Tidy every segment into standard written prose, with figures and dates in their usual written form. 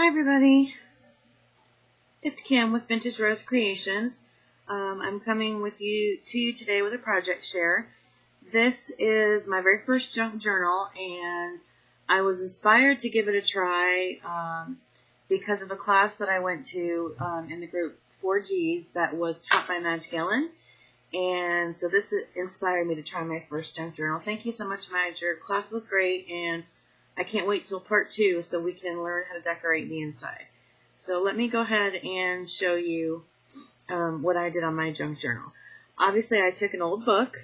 Hi everybody, it's Kim with Vintage Rose Creations. I'm coming to you today with a project share. This is my very first junk journal, and I was inspired to give it a try because of a class that I went to in the group 4Gs that was taught by Madge Gillen. And so this inspired me to try my first junk journal. Thank you so much, Madge. Your class was great, and I can't wait till part 2 so we can learn how to decorate the inside. So let me go ahead and show you what I did on my junk journal. Obviously, I took an old book.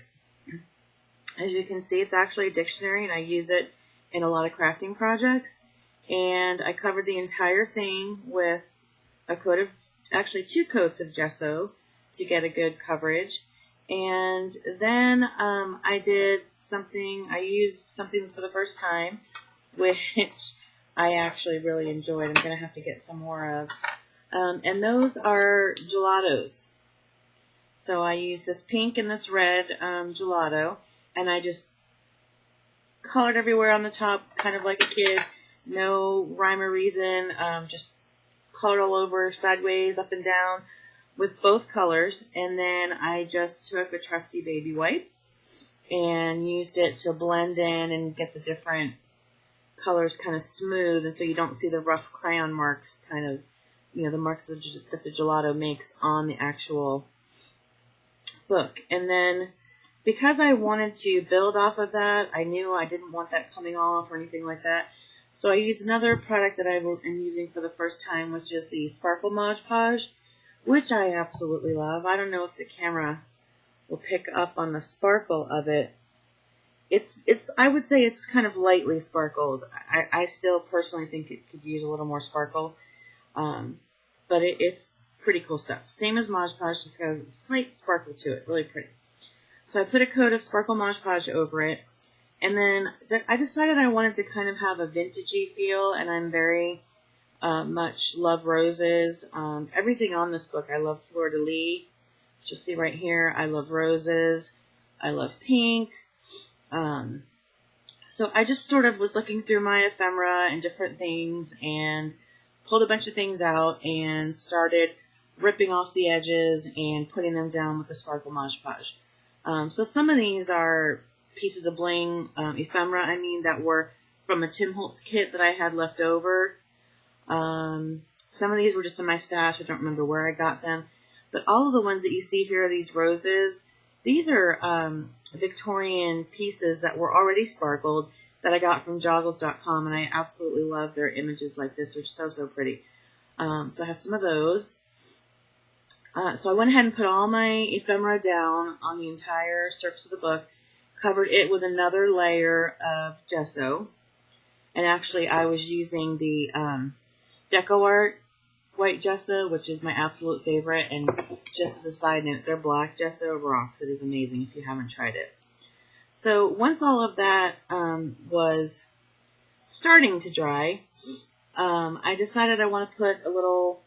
As you can see, it's actually a dictionary, and I use it in a lot of crafting projects. And I covered the entire thing with a coat of, actually 2 coats of gesso to get a good coverage. And then I used something for the first time, which I actually really enjoyed. I'm going to have to get some more of. And those are gelatos. So I used this pink and this red gelato, and I just colored everywhere on the top, kind of like a kid. No rhyme or reason, just colored all over, sideways, up and down, with both colors. And then I just took a trusty baby wipe and used it to blend in and get the different colors kind of smooth, and so you don't see the rough crayon marks, kind of, the marks that the gelato makes on the actual book. And then because I wanted to build off of that, I knew I didn't want that coming off or anything like that. So I used another product that I'm using for the first time, which is the Sparkle Mod Podge, which I absolutely love. I don't know if the camera will pick up on the sparkle of it. I would say it's kind of lightly sparkled. I still personally think it could use a little more sparkle. But it's pretty cool stuff. Same as Mod Podge, just got a slight sparkle to it. Really pretty. So I put a coat of Sparkle Mod Podge over it. And then I decided I wanted to kind of have a vintagey feel, and I'm very much love roses. Everything on this book, I love fleur-de-lis. You'll see right here, I love roses. I love pink. So I just sort of was looking through my ephemera and different things and pulled a bunch of things out and started ripping off the edges and putting them down with the Sparkle Mod Podge. So some of these are pieces of bling, ephemera, that were from a Tim Holtz kit that I had left over. Some of these were just in my stash. I don't remember where I got them. But all of the ones that you see here are these roses. These are Victorian pieces that were already sparkled that I got from joggles.com, and I absolutely love their images like this. They're so, so pretty. So I have some of those. So I went ahead and put all my ephemera down on the entire surface of the book, covered it with another layer of gesso, and actually I was using the DecoArt white gesso, which is my absolute favorite. And just as a side note, their black gesso rocks. It is amazing if you haven't tried it. So once all of that was starting to dry, I decided I want to put a little,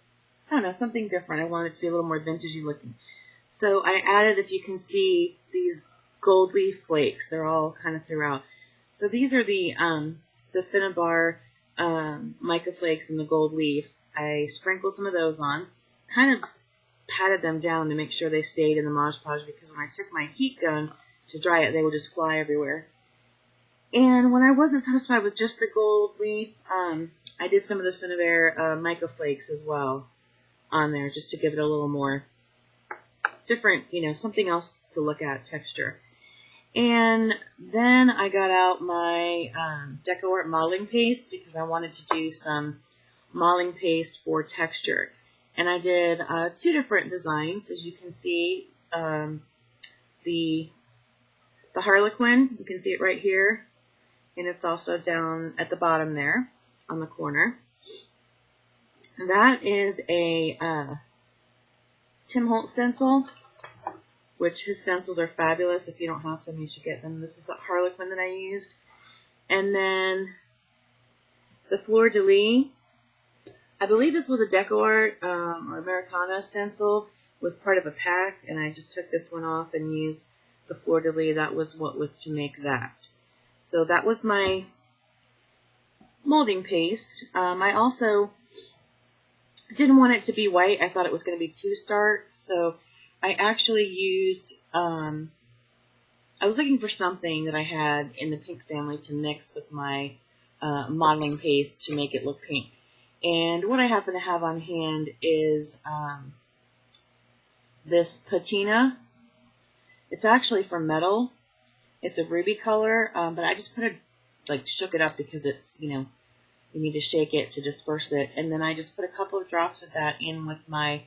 something different. I wanted it to be a little more vintagey looking. So I added, if you can see, these gold leaf flakes. They're all kind of throughout. So these are the Finnabar mica flakes and the gold leaf. I sprinkled some of those on, kind of patted them down to make sure they stayed in the Mod Podge, because when I took my heat gun to dry it, they would just fly everywhere. And when I wasn't satisfied with just the gold leaf, I did some of the Finnabar mica flakes as well on there, just to give it a little more different, something else to look at, texture. And then I got out my DecoArt modeling paste, because I wanted to do some modeling paste for texture. And I did 2 different designs. As you can see, the Harlequin, you can see it right here, and it's also down at the bottom there on the corner. That is a Tim Holtz stencil, which his stencils are fabulous. If you don't have some, you should get them. This is the Harlequin that I used. And then the fleur-de-lis, I believe this was a DecoArt or Americana stencil, was part of a pack, and I just took this one off and used the fleur-de-lis. That was what was to make that. So that was my molding paste. I also didn't want it to be white. I thought it was going to be too stark, so I actually used, I was looking for something that I had in the pink family to mix with my modeling paste to make it look pink. And what I happen to have on hand is this patina. It's actually from metal. It's a ruby color, but I just shook it up because it's, you need to shake it to disperse it. And then I just put a couple of drops of that in with my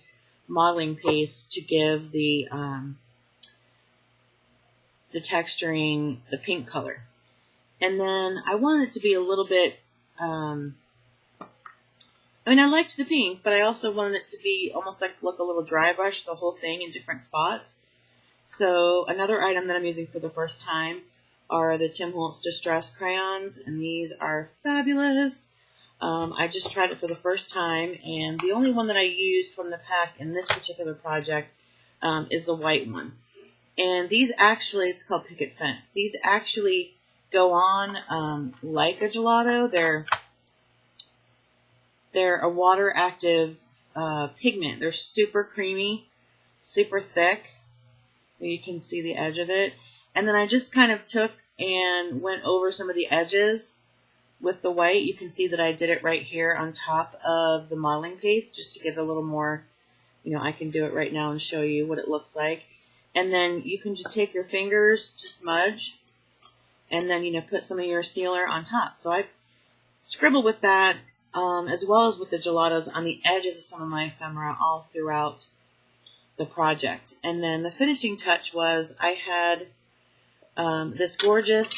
modeling paste to give the texturing the pink color. And then I wanted it to be a little bit, I liked the pink, but I also wanted it to be almost like look a little dry brush, the whole thing in different spots. So another item that I'm using for the first time are the Tim Holtz Distress crayons, and these are fabulous. I just tried it for the first time, and the only one that I used from the pack in this particular project is the white one. And these actually, it's called Picket Fence. These actually go on like a gelato. They're a water-active pigment. They're super creamy, super thick. You can see the edge of it. And then I just kind of took and went over some of the edges with the white. You can see that I did it right here on top of the modeling paste just to give it a little more, I can do it right now and show you what it looks like. And then you can just take your fingers to smudge and then, put some of your sealer on top. So I scribbled with that as well as with the gelatos on the edges of some of my ephemera all throughout the project. And then the finishing touch was I had this gorgeous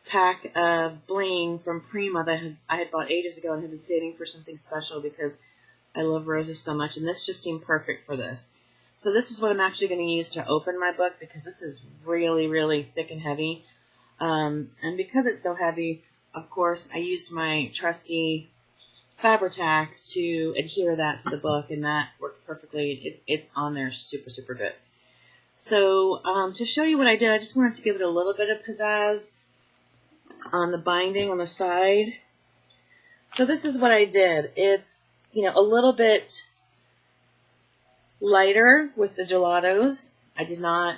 pack of bling from Prima that I had bought ages ago and had been saving for something special because I love roses so much, and this just seemed perfect for this. So this is what I'm actually going to use to open my book because this is really, really thick and heavy. And because it's so heavy, of course, I used my trusty Fabri-Tac to adhere that to the book, and that worked perfectly. It's on there super, super good. So to show you what I did, I just wanted to give it a little bit of pizzazz on the binding on the side. So this is what I did. It's, a little bit lighter with the gelatos. I did not,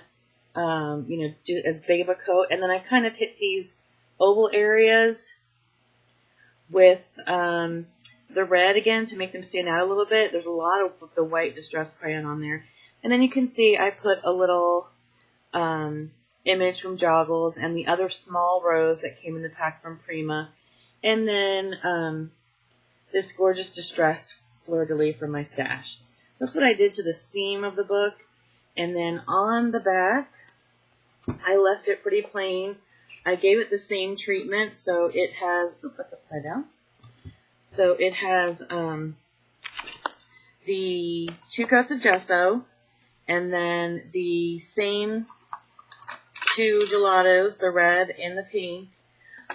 do as big of a coat. And then I kind of hit these oval areas with the red again to make them stand out a little bit. There's a lot of the white Distress crayon on there. And then you can see I put a little image from Joggles and the other small rose that came in the pack from Prima. And then this gorgeous Distress fleur-de-lis from my stash. That's what I did to the seam of the book. And then on the back, I left it pretty plain. I gave it the same treatment, so it has, oops, that's upside down. So it has the 2 coats of gesso, and then the same 2 gelatos, the red and the pink.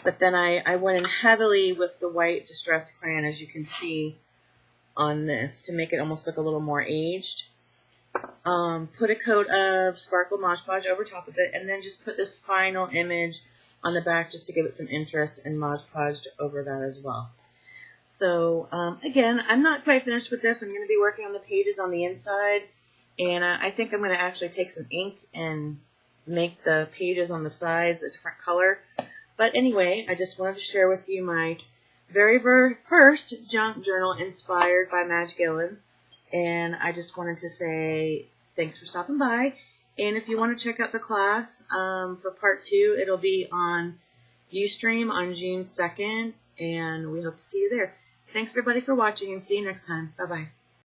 But then I went in heavily with the white Distress crayon, as you can see on this, to make it almost look a little more aged. Put a coat of Sparkle Mod Podge over top of it, and then just put this final image on the back just to give it some interest, and Mod Podged over that as well. So, again, I'm not quite finished with this. I'm going to be working on the pages on the inside, and I think I'm going to actually take some ink and make the pages on the sides a different color. But anyway, I just wanted to share with you my very first junk journal inspired by Madge Gillen. And I just wanted to say thanks for stopping by. And if you want to check out the class for part 2, it'll be on Ustream on June 2nd. And we hope to see you there. Thanks everybody for watching, and see you next time. Bye-bye.